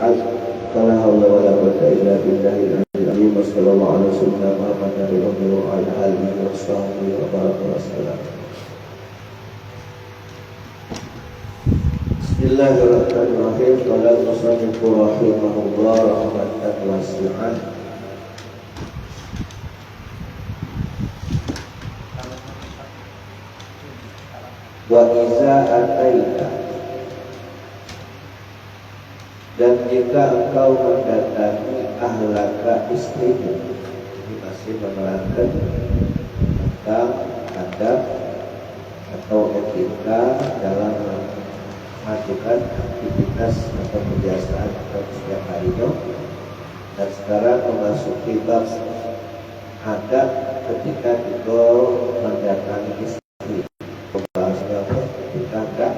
الحج فلا حول ولا قوة إلا بالله العلي العظيم وصلى الله على سيدنا محمد وعلى آله وصحبه وبارك وسلم. Bismillahirrahmanirrahim. Qala al-musannif rahimahullah rahmatan wasi'ah. Wa iza ataita, dan jika engkau mendatangi ahlaka istrimu, ini masih menerangkan tentang adab atau etika dalam melakukan aktivitas atau kebiasaan atau setiap harinya. Dan sekarang memasuki bab adab ketika kita mendatangi istri, bahasanya kita tidak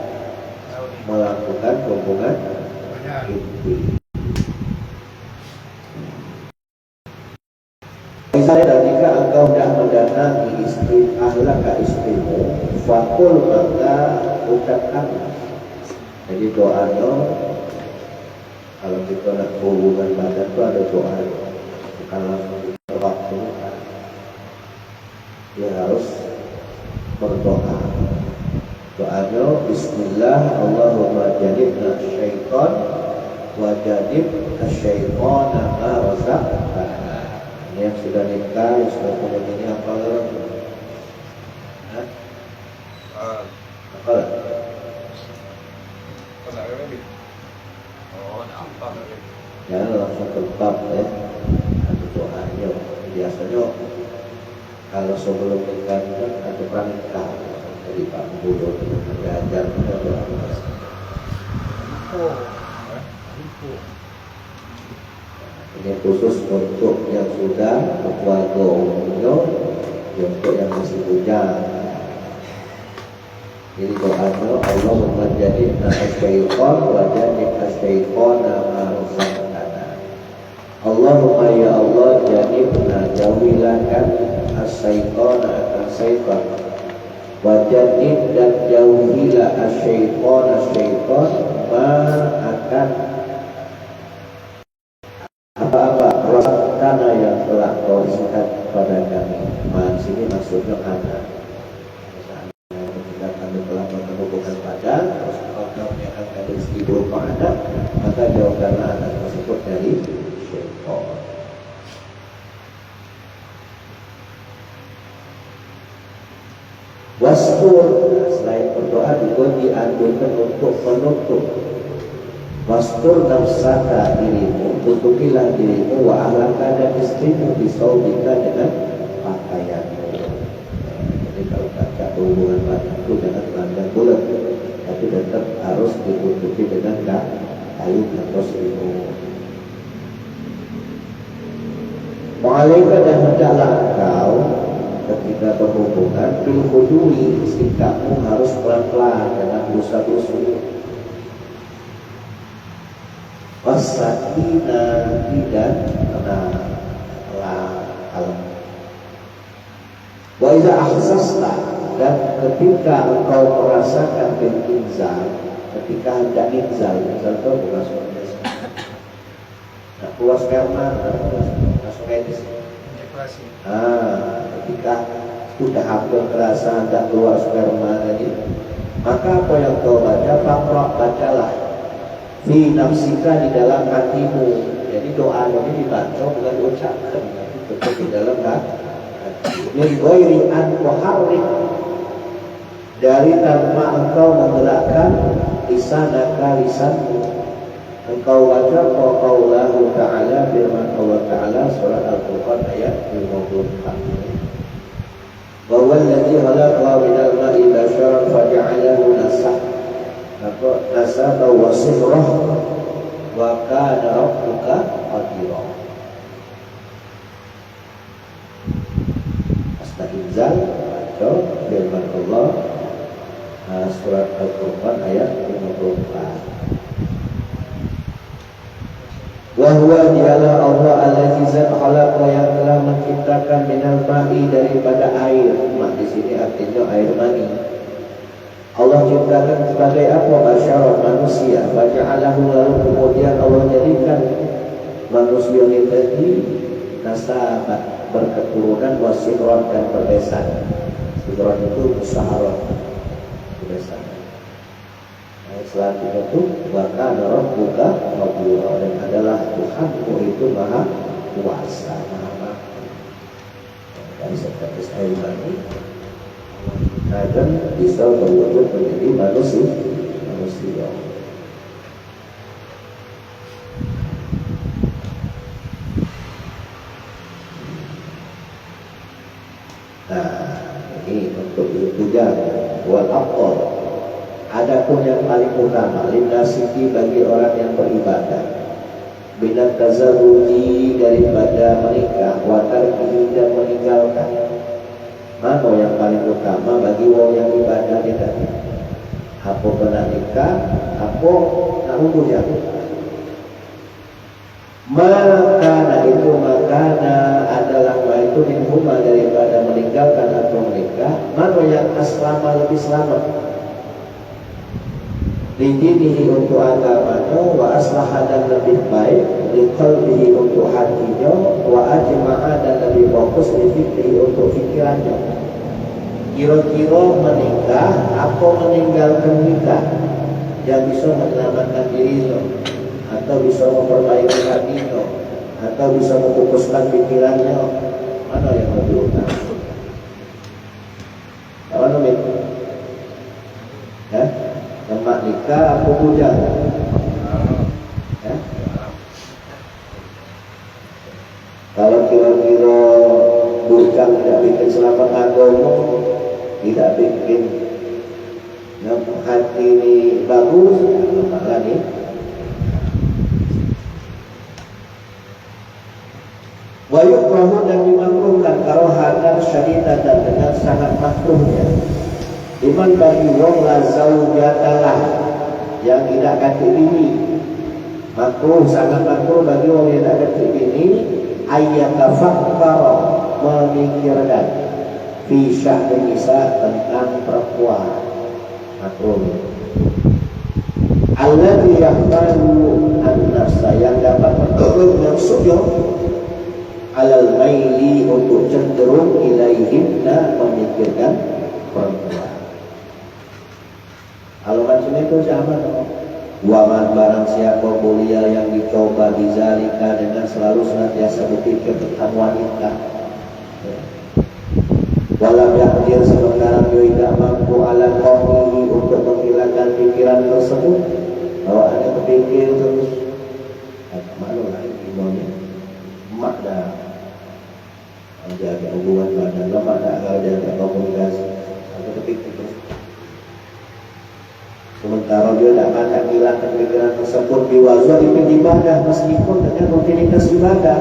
melakukan hubungan intim. Misalnya jika engkau tidak mendatangi istri ahlaka istrimu, fakul maka ucapkan. Jadi doanya kalau kita nak hubungan badan itu ada doa, bukan langsung kita waktu, dia harus berdoa. Doanya Bismillah Allahumma jadibna syaitan wa jadib kasyaitana ma razaqtana. Ini yang sudah nikah, yang sudah punya ini apa? Apa? Jangan langsung ke bab ya. Ada doanya. Biasanya kalau sebelum nikah itu ada pranikah. Jadi Pak Guru mengajar kita doa. Ini khusus untuk yang sudah berkeluarga umumnya, untuk yang masih bujang. Jadi doanya Allahumma jadibna syaitan wa jadib asyaitana ma razaqtana. Allahumma ya Allah jadibna jauhilakan asyaitana akan syaitan, wa jadib dan jauhilah asyaitan ma akan apa-apa razaqtana yang telah kau rizqkan kepada kami. Ma sini maksudnya anak. Telah menghubungkan badan, terus kalau yang akan istri berupa anak, maka jauhkanlah anak tersebut dari syaitan. Wastur, selain berdoa juga dianjurkan untuk menutup. Wastur nafsaka dirimu, tutupilah dirimu wa ahlaka dan istrimu bisaubika dengan pakaianmu. Jadi kalau baca hubungan badan itu jangan telanjang bulat, tapi tetap harus ditutupi dengan kain atau selimut. Mu'alaika dan hendaklah engkau ketika berhubungan bil khudui, sikapmu harus pelan-pelan, jangan buru-buru. Wasakina dan tenang, kalem. Wa iza ahsasta, dan ketika engkau merasakan inzal, ketika hendak inzal itu bukan biasa. Nah, keluar sperma, langsung medis. Ketika sudah hampir terasa hendak keluar sperma tadi, maka apa yang kau baca, faqra, bacalah fi nafsika, di dalam hatimu. Jadi doa ini dibaca bukan diucapkan, tapi di dalam hati. Min ghairi an tuharrik, dari tanpa engkau menggerakkan lisanaka, lisanmu. Engkau baca qaulahu ta'ala, firman Allah Ta'ala surat Al-Furqan ayat 54. Wa wallazi khalaqa minal ma'i basharan faja'alahu nasaba wa sihra wa kana rabbuka qadira. Inzal atau firman Allah surat Al-Furqan ayat 54. Wa huwa dialah Allah allazi zat khalaqa, yang telah menciptakan minal ma'i, daripada air. Ma di sini artinya air mani. Allah ciptakan sebagai apa? Basyarat, manusia. Faja'alahu, lalu kemudian Allah jadikan manusia tadi nasabat berketurunan wasikron dan berbesan. Sikron itu musyaharah berbesan. Selanjutnya itu bahkan rabbuka ghafura, dan adalah Tuhanmu itu maha kuasa, maha mampu. Dari seperti saya ini akan bisa berwujud menjadi manusia. Nah, ini untuk dipuja wal afdal. Adapun yang paling utama linnasiki bagi orang yang beribadah, binat tazawuji daripada menikah, wa tarkihi dan meninggalkan. Mana yang paling utama bagi orang yang ibadah tidak? Apa pernah nikah, apa nak umurnya? Maka itu makana adalah itu dihuma daripada meninggalkan atau menikah. Mana yang aslama lebih selamat? Lidinihi untuk agamanya, wa aslaha dan lebih baik, liqalbihi untuk hatinya, wa ajma'a dan lebih fokus lifikrihi untuk fikirannya. Kira-kira menikah atau meninggalkan nikah yang bisa menyelamatkan dirinya, atau bisa memperbaiki hatinya, atau bisa memfokuskan pikirannya, mana yang lebih utama? Apa namanya? Ya? Tempat nikah apa bujang? Ya? Kalau kira-kira bujang tidak bikin selamat agama, tidak bikin hati ini bagus, malah nih. Wayukrahu dan dimakruhkan karohatan syadidatan dengan sangat makruhnya. Iman bagi wong la zaujatalah yang tidak kati bini, makruh, sangat makruh bagi wong yang tidak kati bini, ayyatafakkara memikirkan fi sya'ni nisa tentang perempuan, makruh. Alladhi yahmalu an-nafsa yang dapat mendorong nafsunya alal maili untuk cenderung ilaihimna memikirkan perempuan. Kalau macam itu sama dong. Waman barang siapa mulia yang dicoba bizalika dengan selalu senantiasa berpikir tentang wanita. Walau yakdir sementara dia tidak mampu ala qawmihi untuk menghilangkan pikiran tersebut, bahwa ada berpikir terus, malu lah ibunya, emak dah jaga hubungan badan, lemak dah kalau jaga komunikasi, ada berpikir terus. Sementara dia tidak akan hilangkan pikiran tersebut biwazah ibadah meskipun dengan rutinitas ibadah,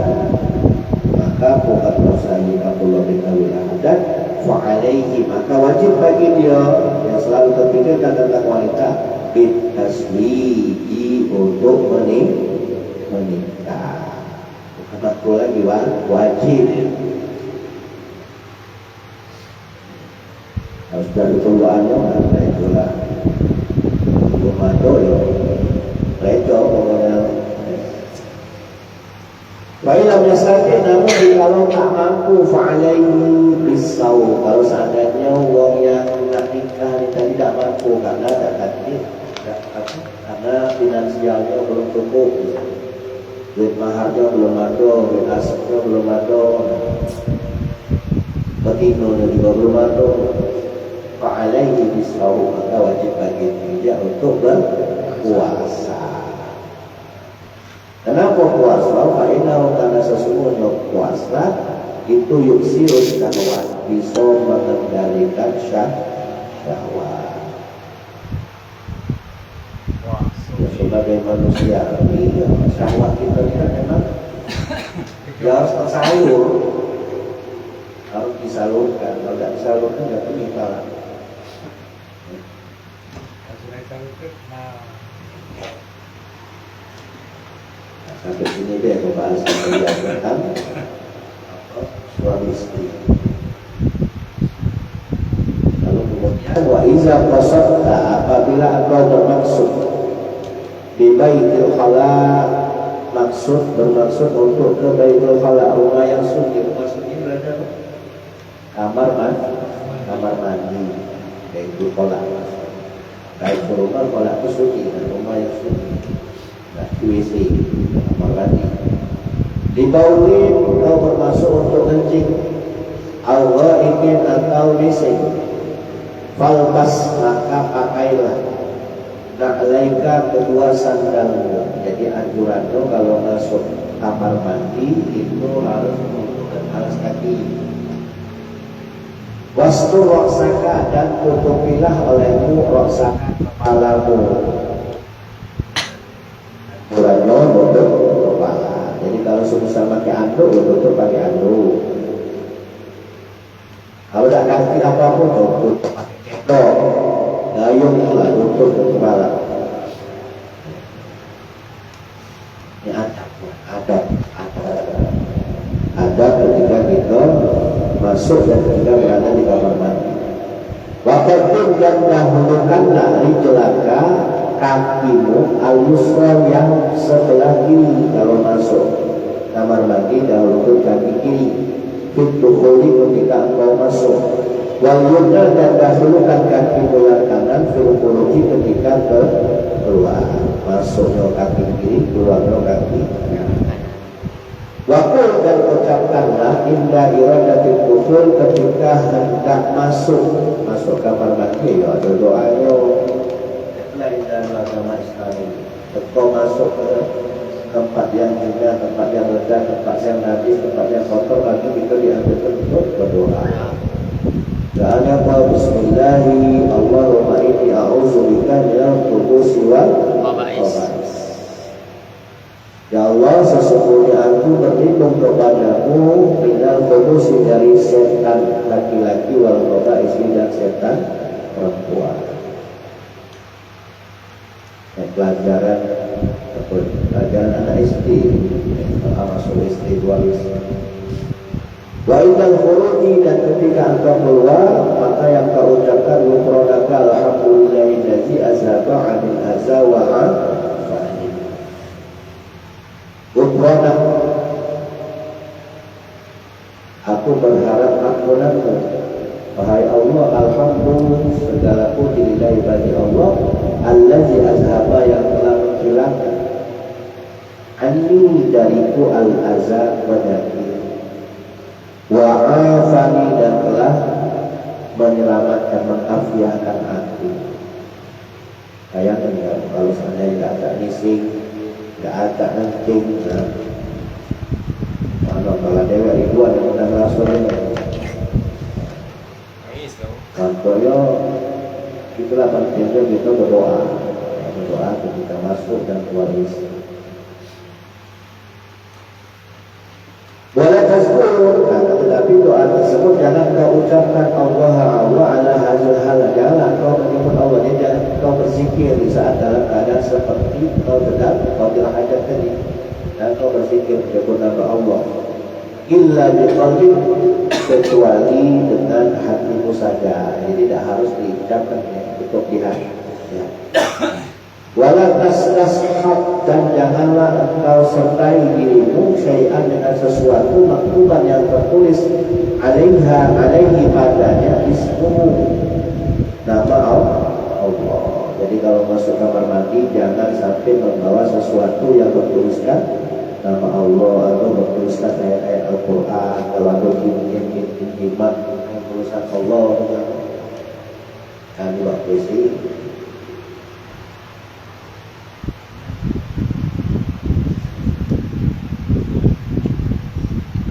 maka bukan bersaing Abdullah bin Abi Haddad fa'alaihi, maka wajib bagi dia yang selalu terpikirkan tentang wanita bitaswiji untuk menikah, bukan makruh lagi, wajib. Harus dari keluarnya, ada itulah belum ada ya leco pokoknya. Baiklah misalnya, namun kalau tak mampu fa'alaihi bisau, kalau seandainya wong yang nak nikah tidak mampu karena karena finansialnya belum cukup, duit maharnya belum ada, duit asetnya belum ada, betinonya juga belum ada, fa'alaihi bisau, maka wajib bagi dia untuk berpuasa. Kenapa puasa? Karena sesungguhnya puasa itu yuksirun syahwat, bisa mengendalikan syahwat. Ya, sebagai manusia, iya, syahwat kita kan memang ya harus tersalur, harus disalurkan. Kalau tidak disalurkan, tidak penyimpanan. Sampai sini dia membahas tentang suami istri. Lalu kemudian wa iza qasadta, apabila engkau bermaksud di baitil khala, bermaksud untuk ke Baitul Khala, rumah yang suci. Rumah suci berada kamar mandi, Baitul Khala. Baitul Khala itu suci, rumah yang suci. Nah, WC, kamar mandi. Di baulin kau bermaksud untuk kencing, Allah ingin atau bising. Falbas maka pakailah na'laika kedua sandalmu. Jadi anjurannya kalau masuk kamar mandi itu harus menggunakan alas kaki. Wastur roksaka dan tutupilah olehmu roksaka kepalamu. Anjurannya tutup kepala. Jadi kalau susah pakai anduk, tutup pakai anduk. Kalau tidak kaki apapun tutup pakai cendok, gayung lah tutup kepala. Ini ada ketika kita masuk dan ketika berada di kamar mandi. Waqadim dan dahulukanlah rijlaka kakimu al-yusra yang sebelah kiri. Kalau masuk kamar mandi dahulukan kaki kiri. Fitukhuli ketika engkau masuk. Wal yumna dan dahulukan kakimu yang kanan. Fitukhuli ketika keluar. Masuknya kaki kiri, keluarnya kaki kanan. Wakul dan ucapkanlah indah iradatil dukhul ketika hendak masuk kamar mandi. Ya ada doanya. Itulah dalam agama Islam ini. Engkau masuk ke tempat yang hina, tempat yang rendah, tempat yang najis, tempat yang kotor, maka kita dianjurkan untuk berdoa. Doanya apa? Bismillahi Allahumma inni a'udzubika minal khubuthi wal khaba'is. Ya Allah, sesungguhnya aku berlindung kepadamu minal khubuthi dari setan laki-laki wal khaba'is dan setan perempuan. Pelajaran anak SD, masuk SD 2 Wa idal khuruji dan ketika engkau keluar maka yang kau ucapkan yufrodaka alhamdulillahillazi azhaba 'anil aza wa 'afani. Yufrodak, aku berharap ampunanmu wahai Allah. Alhamdulillah, segala puji lillahi bagi Allah allazi azhaba yang telah menghilangkan anni dariku al-aza penyakit wa'afani dan telah menyelamatkan mengafiahkan aku. Bayangkan ya, kalau seandainya tidak ada nising, tidak ada kencing, mana kalau dewa ribuan yang sudah merasulnya contohnya itulah pentingnya kita berdoa ketika masuk dan keluar isi. Boleh tasbih, tetapi doa tersebut jangan kau ucapkan Allah ala hazil hal. Jangan kau menyebut Allah, jangan kau berzikir di saat dalam keadaan seperti kau sedang qadil hajat tadi, dan kau berzikir menyebut nama Allah illa biqalbi, kecuali dengan hatimu saja. Jadi tidak harus diucapkan untuk di hati ya. Wala tasnashab, dan janganlah engkau sertai dirimu syai'an dengan sesuatu maktuban yang tertulis alaihi padanya ismu, nama Allah. Jadi kalau masuk kamar mandi jangan sampai membawa sesuatu yang bertuliskan nama Allah atau bertuliskan ayat-ayat Al-Quran. Kalau ada jimat yang tulisan Allah kan buat puisi.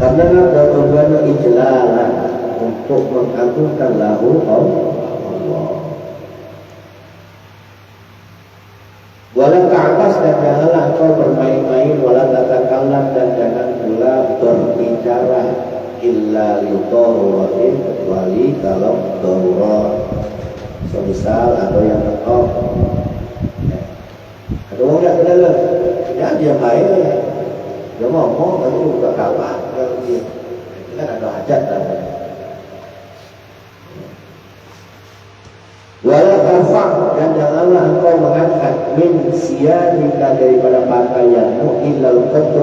Karena tujuannya ijlalan, untuk mengagungkan lahu Allah. Wala ta'abas, dan janganlah engkau bermain-main. Wala tatakallam, dan jangan pula berbicara illa li daruratin, kecuali kalau darurat. Semisal ada yang ngetop, ada orang yang kedalam, tidak dia main, dia ngomong tapi buka kawan. Itu kan ada hajat lah. Wala tarfa', dan janganlah engkau mengangkat min siyadika daripada pakaianmu illal qadr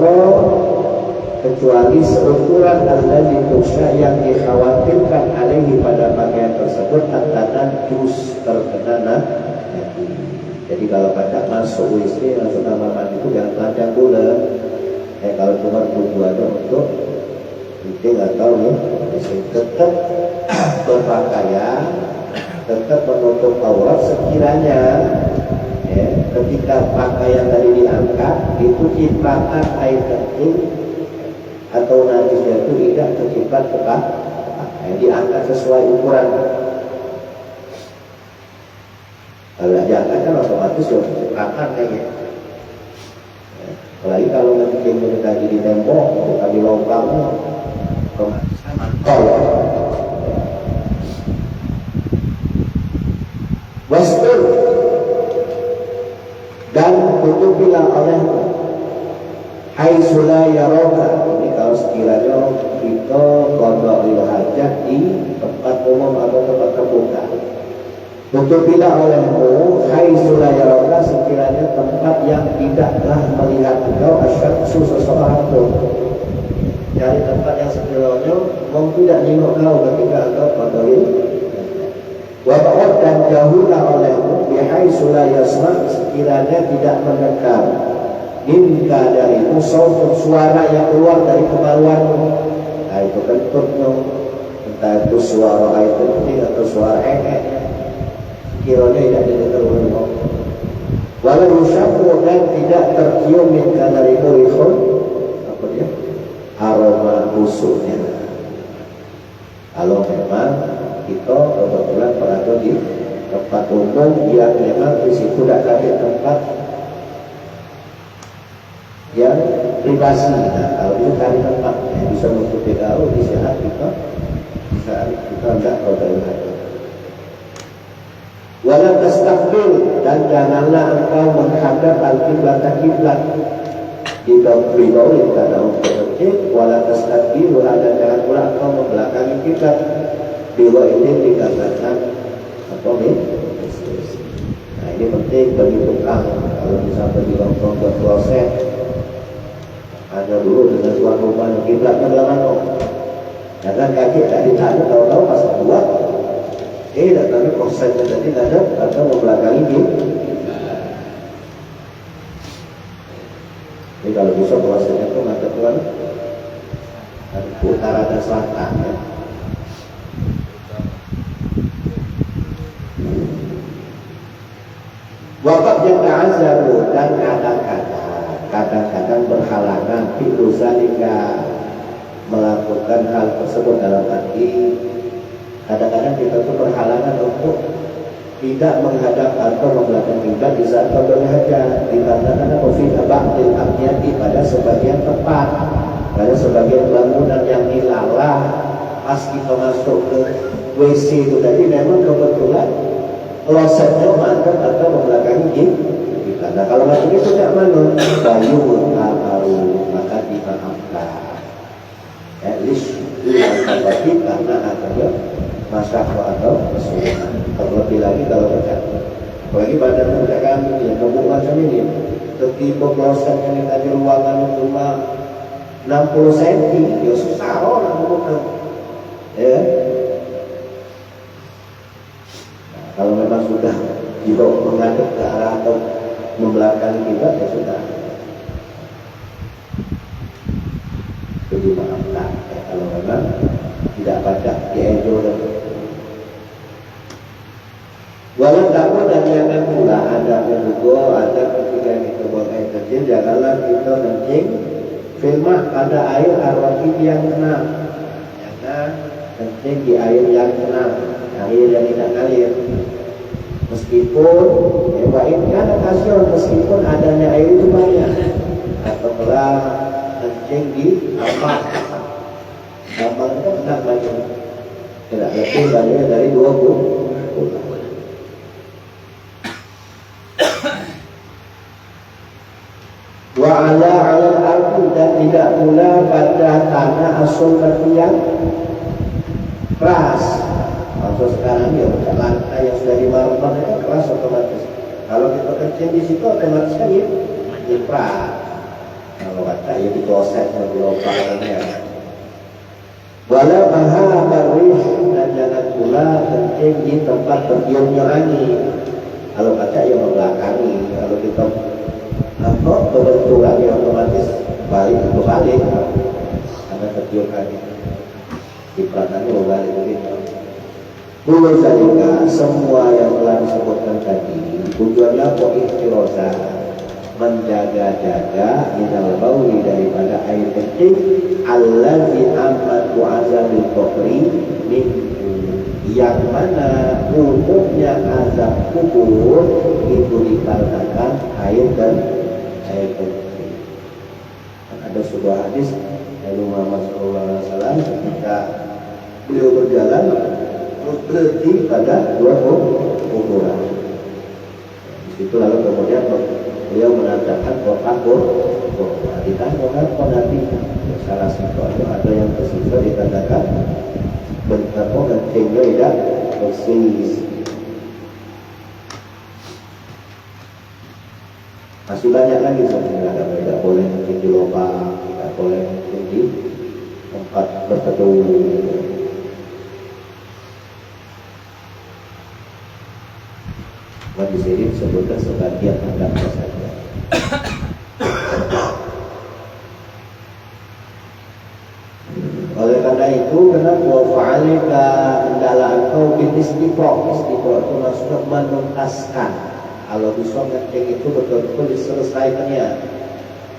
kecuali seukuran alladzi tuksha yang dikhawatirkan alaihi pada pakaian tersebut antara jus terkena nanti. Jadi kalau pada masuk WC langsung kamar mandi itu jangan telanjang pula. Kalau cuma tujuannya untuk meeting atau tetap berpakaian, tetap menutup aurat sekiranya ketika pakaian tadi diangkat itu cipratan air kencing atau najisnya itu tidak terciprat ke pakaian, diangkat sesuai ukuran. Kalau diangkat kan otomatis sudah cipratan kayaknya. Apalagi kalau kencing tadi di tembok atau di lubangnya, otomatis kan mantap. Wastur dan tutupilah olehmu haitsula yaroka. Ini kalau sekiranya kita qada'il hajat di tempat umum atau tempat terbuka, tutupilah olehmu haitsula yaroka sekiranya tempat yang tidaklah melihat engkau asyaksu seseorang pun. Dari tempat yang sekiranya tidak nengok kau ketika engkau qada'il. Wab'ud dan jauhlah olehmu bihaitsu la yasma' sekiranya tidak mendengar minka darimu sautun suara yang keluar dari kemaluanmu. Nah itu kentutnya, entah itu suara air kencing atau suara kiranya tidak didengar olehmu. Walau yushamu dan tidak tercium minka darimu rihun apa dia? Aroma busuknya. Kalau memang kita kebetulan berada di tempat umum yang memang di situ tidak ada tempat yang privasi. Nah, kalau itu cari tempat yang bisa menutupi kau di saat kita tidak qada'il hajat. Wala tastaqbil dan janganlah engkau menghadap al-qiblat di bawah karena untuk kencing. Wala tastaqbil dan jangan pula engkau membelakangi kiblat. Bila ini dikatakan apa nih? Nah ini penting bagi tukang. Kalau misalnya di longkong buat kloset, ada dulu dengan tuan rumah kiblatnya belah mana? Jangan kaki tak ditaruh, tahu-tahu pas buat, datangnya klosetnya tadi ada atau membelakangi ini. Jadi kalau bisa klosetnya itu mata tuan utara dan selatan ya. Waqad yata'azzaru dan kadang-kadang berhalangan fi'lu zalika melakukan hal tersebut dalam arti kadang-kadang kita tuh berhalangan untuk tidak menghadap atau membelakangi kiblat di saat qada'il hajat dikarenakan fi ba'dil aqyati pada sebagian tempat, pada sebagian bangunan yang ilalah pas kita masuk ke WC itu tadi memang kebetulan klosetnya mantap atau membelakangi kita. Nah kalau macam itu tidak mana bayu baru maka dimaafkan. At least dimaafkan karena adanya masalah atau kesulitan. Terlebih lagi kalau tidak, apalagi pada mengerjakan yang bubuk macam ini, ketika kloset yang tadi ruangan cuma 60 cm, ya susah orang bubuknya. Ya. Kalau memang sudah juga menghadap ke arah atau membelakangi kiblat ya sudah. Jadi maafkan ya, kalau memang tidak baca dianjurkan. Walau takut dan jangan pula ada juga ada ketika kita buang air kecil janganlah kita kencing filmah pada air arwaki yang tenang. Jangan kencing di air yang tenang. Air yang tidak ngalir meskipun kan hasil meskipun adanya air itu banyak atau telah kencing di amak itu tidak banyak, tidak lebih banyak dari 20. Wa ala al-ardi dan tidak pula pada tanah asul yang keras. Maksud sekarang ya bukan lantai yang sudah dimarmer itu keras otomatis. Kalau kita kencing di situ otomatis kan ya nyiprat. Kalau kayak di kloset di lubangnya. Wala maha barwih, dan jangan pula kencing di tempat bertiupnya angin. Kalau kaca yang membelakangi, kalau kita berbenturan ya otomatis balik karena tertiup angin. Cipratannya balik begitu. Dulu salika semua yang telah disebutkan tadi tujuannya ikhtirosa, menjaga-jaga minal bauli daripada air kencing allazi amatu azabil qabri min, yang mana umumnya azab kubur itu dikarenakan air dan air kencing. Ada sebuah hadis dari Muhammad SAW ketika beliau berjalan berhenti pada dua kuburan. Di situ lalu kemudian beliau menandakan kotak ditanya kenapa nanti salah satu ada yang tersisa ditandakan bentuk kencingnya tidak bersih. Masih banyak lagi sebenarnya, tidak boleh kencing di lubang, tidak boleh kencing di tempat berteduh. Di sini disebutkan sebagian pendapatnya saja. Oleh karena itu, kenapa fa'alika hendaklah engkau istiqroh. Istiqroh itu maksudnya menuntaskan. Kalau bisa kencing itu betul-betul diselesaikannya,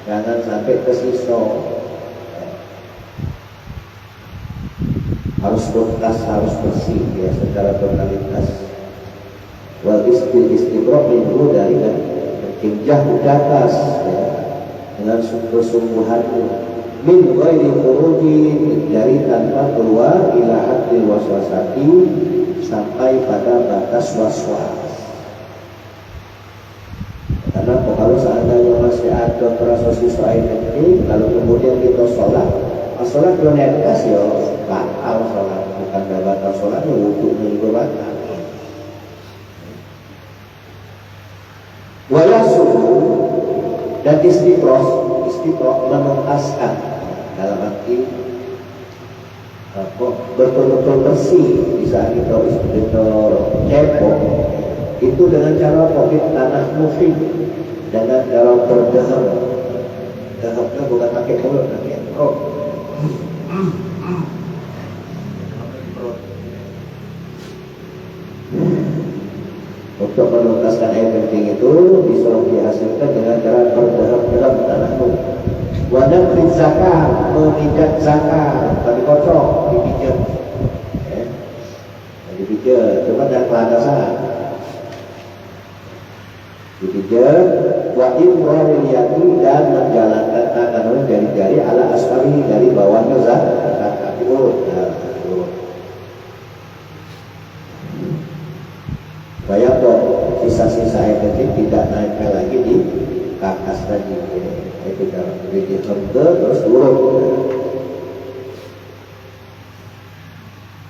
jangan sampai tersisa. Harus tuntas, harus bersih ya secara totalitas. Wal istiqroh itu dari kencing di atas ya, dengan sungguh-sungguhanmu min ghairi khuruji, dari tanpa keluar ila haddil waswasati, sampai pada batas waswas. Karena kalau seandainya masih ada terasa sisa air kencing lalu kemudian kita sholat kronetas ya batal sholat, bukan gak batal sholatnya, wudhunya juga batal. Wayasuhu, dan istiqroh menuntaskan dalam arti betul-betul bersih. Bisa kita cebok itu dengan cara COVID tanah muhim, dengan cara berdaham. Dahamnya bukan pakai mulut, pakai perut. Untuk menuntaskan air kencing itu bisa dihasilkan dengan cara berdaham-daham tanahmu. Wadah zakar, memijat zakar, tadi kocok, dipijat, dipijat, cuma dan keladasan, dipijat. Wa imraril yadi, dan menjalankan tangan jari-jari ala asfari, dari bawahnya zakar, diurut. Supaya sisa-sisa air kencing tidak naik lagi di kakas tadi. Itu cara terus turun.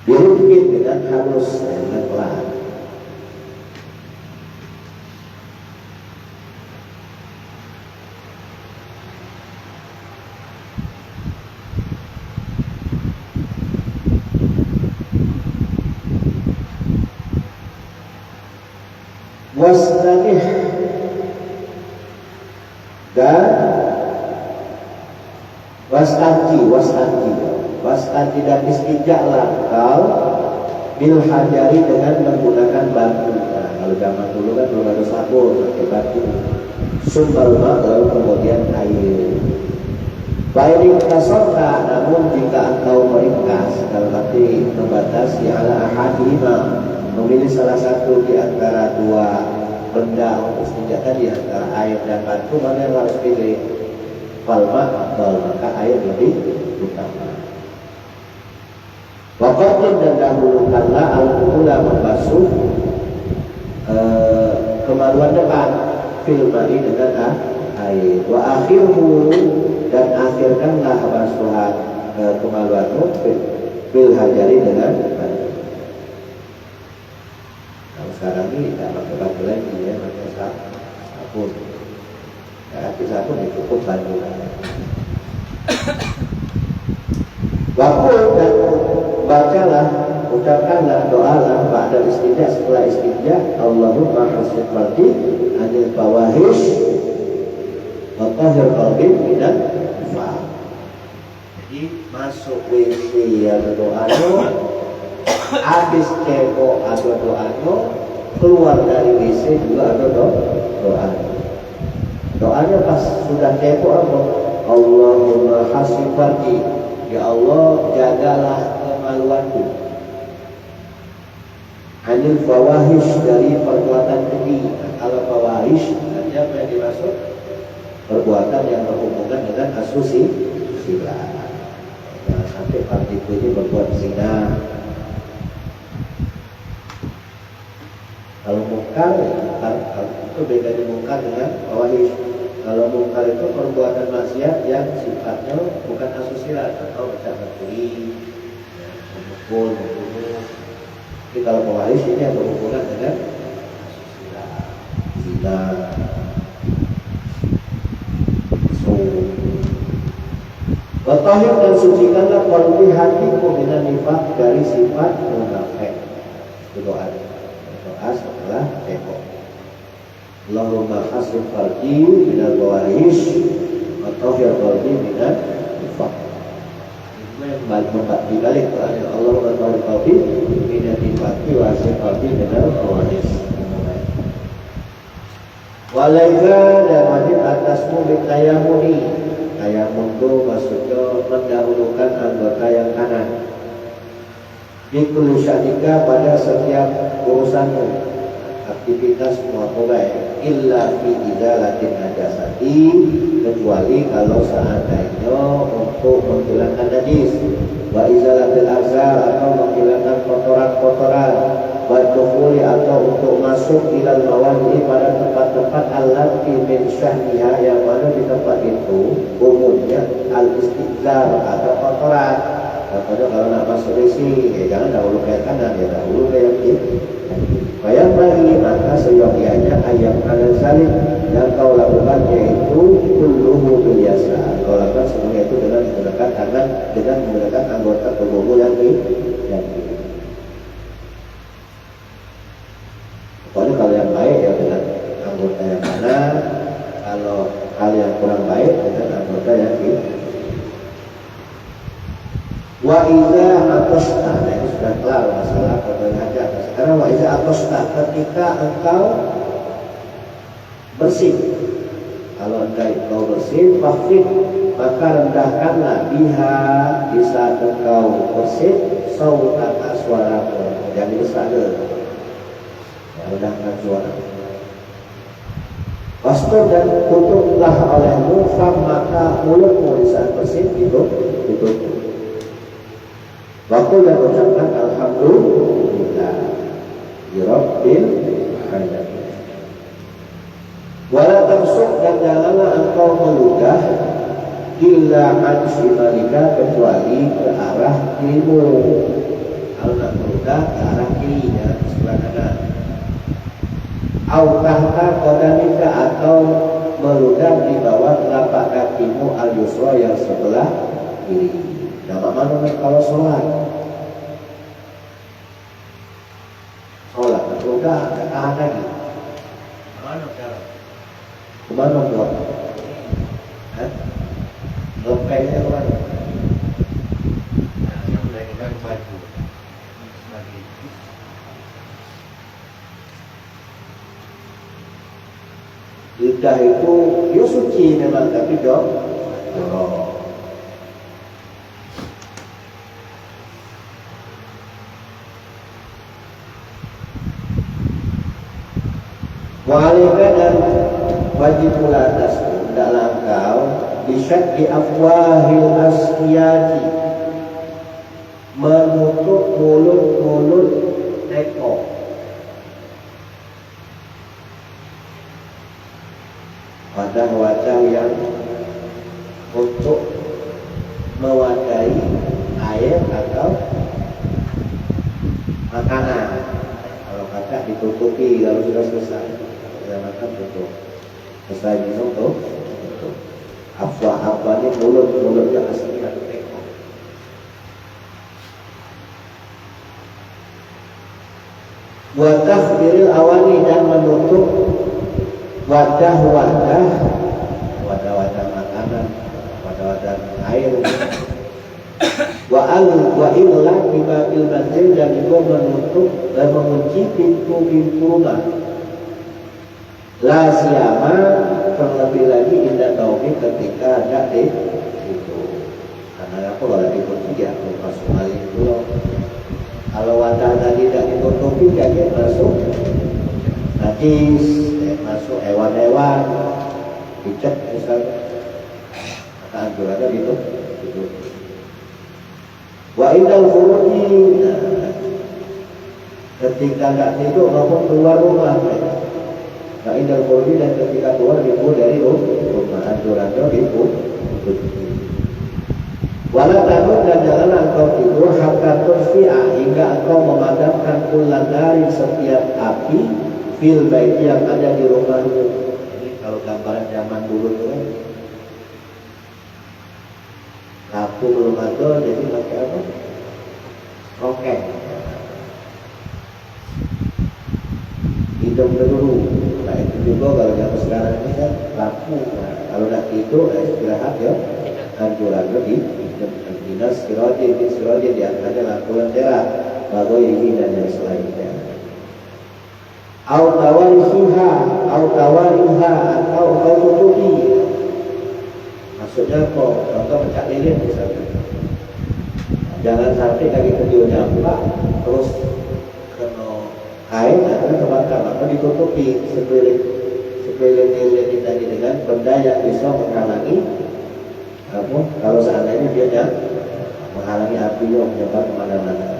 Dirukit dengan halus, dengan pelan. Wastanih, dan wastanji dan istinjaklah kau bil hajari, dengan menggunakan batu. Nah, kalau zaman dulu kan belum ada sabun, pakai batu. Sumber lalu kemudian air. Baik kasota, namun jika engkau meringkas, dalam arti membatasi ala ahadima, memilih salah satu di antara dua benda untuk istinja tadi, antara air dan batu, mana yang harus pilih? Falma, maka air lebih utama. Waqadim, dan dahulukanlah al-qula, membasuh kemaluan depan, fil mari, dengan air. Wa akhirhu, dan akhirkanlah basuhan kemaluanmu fil hajari, dengan air. Sekarang ini tidak pakai batu lagi ya, pakai sabun. Ya, pakai sabun ya cukup batu. Wakul dan bacalah, ucapkanlah doalah ba'da istinja, setelah istinja, Allahumma hasib qalbi anil fawahish wa tahhir qalbi minal nifaq. Jadi masuk WC ada doanya, habis cebok ada doanya, keluar dari WC juga ada doanya. Doanya pas sudah cebok apa? Allahumma hasib qalbi, ya Allah jagalah kemaluanku, anil fawahish, dari perbuatan keji. Kalau fawahish artinya apa yang dimaksud? Perbuatan yang berhubungan dengan asusila. Jangan sampai partiku ini berbuat zina. Kalau mungkar, itu beda di mungkar dengan fawahish. Kalau mungkar itu perbuatan maksiat yang sifatnya bukan asusila, atau macam mencuri, memukul, membunuh. Tapi kalau fawahish ini yang berhubungan dengan asusila, zina, Watahir, dan sucikanlah qalbi, hatiku, minan nifaq, dari sifat munafik. Itu doa setelah cebok. Allahumma hasib qalbi minal fawahish watahir qalbi minan nifaq. Itu yang dibalik doanya, Allahumma tahhir qalbi minan nifaq wa hasib qalbi minal fawahish. Walaiza, dan wajib atasmu bitayamuni. Tayamun itu maksudnya mendahulukan anggota yang kanan. Bikul syadika, pada setiap urusanmu, aktivitas semua boleh, illa fi izalatin najasati, kecuali kalau seandainya untuk menghilangkan najis, wa izalatil azhar, atau menghilangkan kotoran-kotoran, wa dukhuli, atau untuk masuk ilal mawadi, pada tempat-tempat allati min syahniha, yang mana di tempat itu umumnya al-istiqzar, atau kotoran. Contohnya kalau nak masuk WC, jangan dahulu ke kanan, ya dahulu ke yang kiri. Bayang bagi, maka seyogianya ayam kanan salim yang kau lakukan, yaitu kulluhu biasa. Kau lakukan semuanya itu dengan menggunakan tangan, dengan menggunakan anggota tubuhmu yang kiri. Pokoknya kalau yang baik ya dengan anggota yang kanan, kalau hal yang kurang baik dengan anggota yang kiri. Wa iza atosta, nah ini sudah kelar masalah kotor hajat. Sekarang wa iza atosta, ketika engkau bersih. Kalau engkau bersih, fahfid, maka rendahkanlah biha, di saat engkau bersih, sautan suaramu, jangan besar, ya, rendahkan suara. Wastur, dan tutuplah olehmu fam, maka mulutmu di saat bersih ditutup. Waktu, dan ucapkan alhamdulillah Rabbil alamin. Wala tamsuk, dan janganlah engkau meludah illa an shimalika, kecuali ke arah kirimu. Kalau nak meludah ke arah kirinya, sebelah kanan. Au tahta qadamika, atau meludah di bawah telapak kakimu al-yusra, yang sebelah kiri. Nah, mana kalau sholat udah gak tahan lagi. Mana cara? Kemana buat? Lempengnya kemana? Yang menaikkan baju. Lidah itu ya suci memang, tapi jorok. Wa'alika, dan wajib pula atasmu, hendaklah engkau bisyaddi afwahil asqiyati, menutup mulut-mulut teko. Wadah-wadah yang untuk mewadahi air atau makanan. Kalau kata ditutupi, kalau sudah selesai makan tutup, selesai minum tutup. Afwa ini mulut yang asli atau teko. Wadah biril awani dan menutup wadah-wadah makanan, wadah-wadah air. Wa illa bibabil manzil dan juga menutup dan mengunci pintu-pintu rumah. La siyama terlebih lagi indah taufik ketika ada di itu. Karena aku kalau dikunci ya aku masuk kali itu. Kalau wadah tadi tidak ditutupi kayaknya masuk najis, masuk hewan-hewan, dicek misalnya. Maka anjurannya gitu. Wa indal khuruji, ketika nggak tidur maupun keluar rumah. Wa indal khuruji dan ketika keluar dari rumah, anjurannya gitu. Wala tanur dan jangan engkau tidur hatta turfi'a hingga engkau memadamkan kullan dari setiap api fil baiti yang ada di rumahmu. Ini kalau gambaran zaman dulu tuh kan lampu belum ada, jadi pakai apa? Rokek. Hidup dulu. Nah itu juga kalau zaman sekarang ini kan lampu. Nah, kalau nak tidur istirahat ya, anjuran lebih. Dinas sirojin di antaranya lampu lentera, bagoi ini dan yang selainnya. Au tawariha atau kau tutupi. Maksudnya kok contoh pecah lilin misalnya. Jangan sampai kaki kecil nyampak terus kena air atau terbakar, maka ditutupi sekeliling lilin tadi dengan benda yang bisa menghalangi apa? Kalau seandainya dia menghalangi api yang menyebar kemana-mana.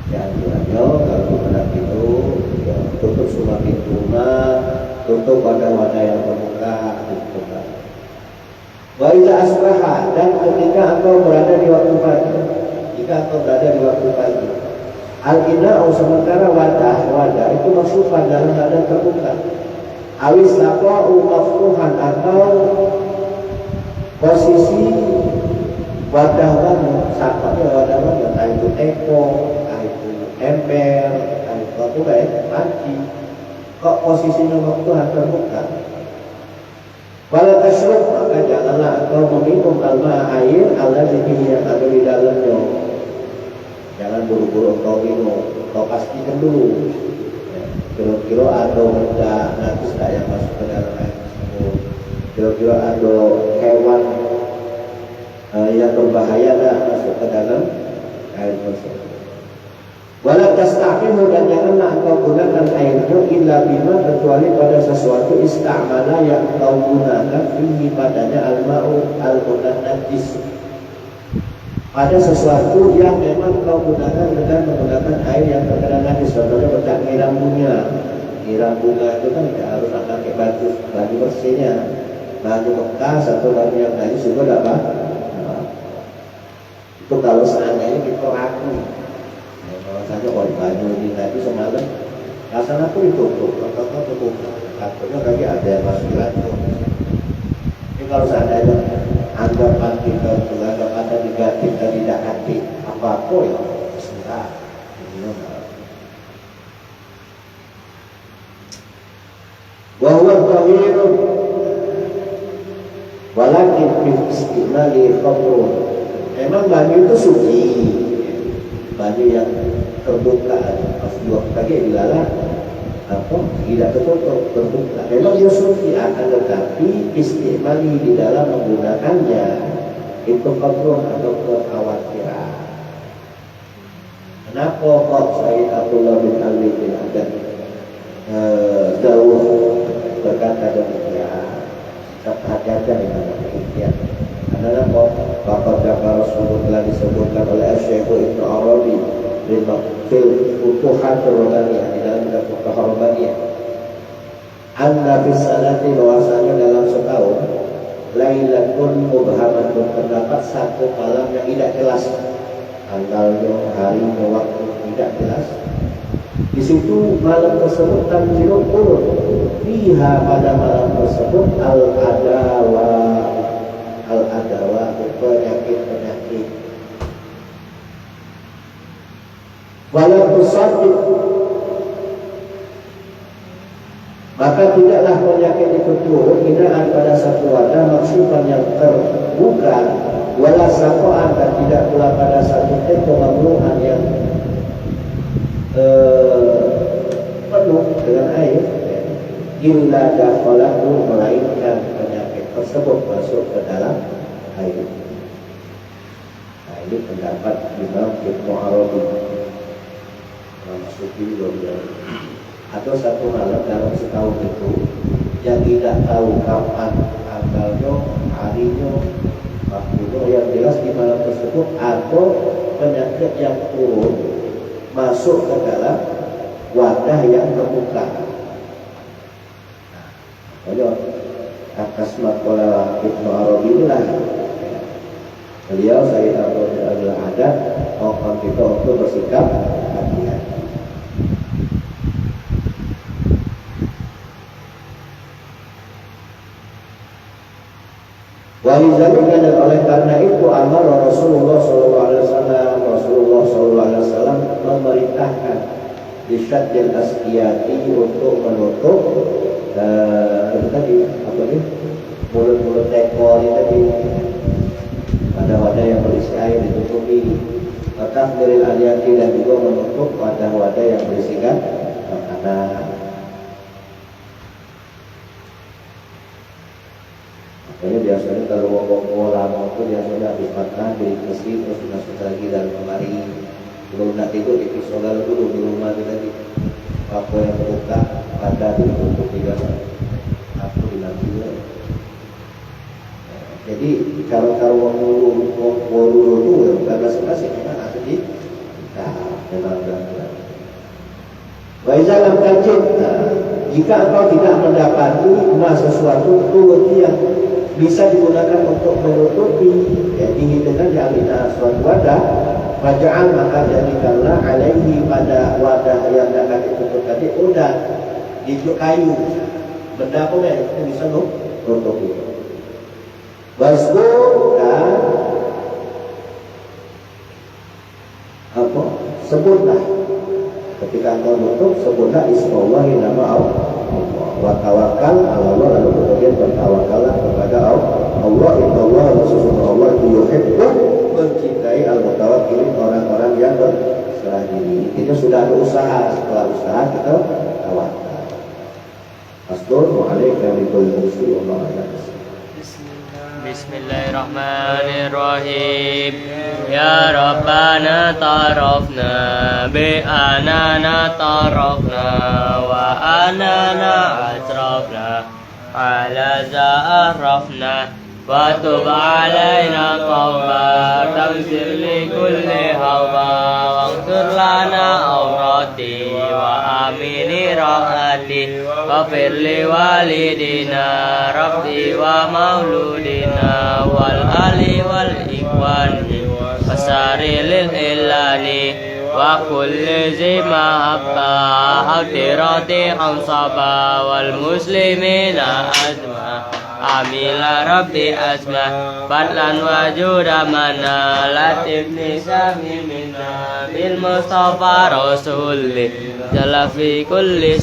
Ya, kalau benar itu ya, tutup semua pintu rumah, tutup wadah-wadah yang terbuka, tutup. Wa iza asbaha, dan ketika engkau berada di waktu pagi, al-ina'u sementara wadah itu masufan dalam keadaan terbuka. Awis laqa'u maftuhan atau posisi wadah banget, sapanya wadah banget, entah itu teko, entah itu ember, entah itu apa kayak panci. Kok posisinya maftuhan terbuka? Wala tashrub, maka janganlah engkau meminum alma air allazi yang ada di dalamnya. Jangan buru-buru engkau minum, kau pastikan dulu. Kira-kira ada benda najis tak yang masuk ke dalam air tersebut. Kira-kira ada hewan yang berbahaya tak masuk ke dalam air tersebut. Wala tastaqimu, dan janganlah engkau gunakan air itu illa bima, kecuali pada sesuatu istamala yang engkau gunakan fihi padanya al-ma'u al-najis, pada sesuatu yang memang kau gunakan dengan menggunakan air yang terkena najis. Contohnya pecah nyiram bunga itu kan tidak harus pakai baju bersihnya, baju bekas atau baju yang najis juga tidak apa. Itu kalau seandainya kita ragu, kalau saja baju ini tadi semalam rasanya aku ditutup, atau terbuka, takutnya lagi ada yang masuk lagi. Ini kalau seandainya anggapan kita ada negatif dan tidak hati apa-apa ya bismillah. Wa huwa tahirun walakin fi istimali khamrun. Memang baju itu suci, baju yang terbuka pas dua kaki dilarang apa tidak tertutup terbuka. Memang dia suci, akan tetapi istimali di dalam menggunakannya itu khamrun atau kekhawatiran. Kenapa kok Sayyid Abdullah bin Ali bin Adam Dawuh berkata demikian? Hati-hati dengan demikian. Karena Bapak Jafar Rasulullah disebutkan oleh Syekh Ibnu Arabi fil Futuhat Ar-Rabbaniyah, di dalam Futuhat Ar-Rabbaniyah, anna fi salati, bahwasanya dalam setahun lailatun mubhamatun, terdapat satu malam yang tidak jelas tanggalnya, harinya, waktu tidak jelas. Di situ malam tersebut tanzilul turun fiha pada malam tersebut al-adawa penyakit-penyakit. Walau tusaddiq, maka tidaklah penyakit itu turun hinaan pada satu wadah maksufan yang terbuka, wala sakoan, dan tidak pula pada satu tempo mamluan yang penuh dengan air, illa dakhalahu, melainkan penyakit tersebut masuk ke dalam air. Nah, ini pendapat Imam Ibnu Arabi. Masuki juga. Atau satu malam dalam setahun itu yang tidak tahu kapan tanggalnya, harinya, waktunya, yang jelas di malam tersebut atau penyakit yang turun masuk ke dalam wadah yang terbuka. Nah, atas makola Ibnu Arabi inilah beliau saya tahu adalah adat mohon kita untuk bersikap hati-hati. Walizalika, dan oleh karena itu amar Rasulullah SAW memerintahkan disyaddil asqiyati untuk menutup tadi apa nih, mulut-mulut ekor ini tadi, pada wadah yang berisi air ditutupi, takdiril aliyati, dan juga menutup wadah-wadah yang berisikan makanan. Makanya biasanya kalau ngomong lama itu biasanya habis makan beli mesin terus masuk lagi dalam lemari. Sebelum nak tidur dipisolar dulu di rumah kita di apa yang terbuka pada ditutup juga. Aku bilang juga. Jadi kalau ngomong dulu ya bukan masing-masing, memang ada di memang benar. Waizalam kajib, jika engkau tidak mendapati sesuatu tuwati yang bisa digunakan untuk menutupi, jadi dengan jalina suatu wadah, waja'al, maka jadikanlah alaihi, pada wadah yang akan ditutup tadi, udah dijuk kayu, benda apa yang itu bisa nutupi. Wasbur, dan apa? Sebutlah ketika engkau nutup, sebutlah ismallahi, nama Allah, wa tawakkal ala Allah, lalu kemudian bertawakallah kepada Allah. Innallaha, sesungguhnya Allah itu yuhibbu, mencintai al-mutawakkilin, orang-orang yang berserah diri. Itu sudah ada usaha, setelah usaha kita tawakal. Assalamu alaikum warahmatullahi wabarakatuh. Bismillahirrahmanirrahim. Ya Rabbana tarafna bi anana tarafna wa anana atrafna ala za'arafna wa tub alaina tawba taghfir li kulli hawa waghfir lana awrati wa amini rahati waghfir li walidina rabbi wa mauludina wal ali wal ikhwani wasari lil ilani wa kulli zima habba haqirati hamsaba wal muslimina azma amila rabbi asma fadlan wa judamana latif nisami minna bil mustafa rasulli jala fi kulli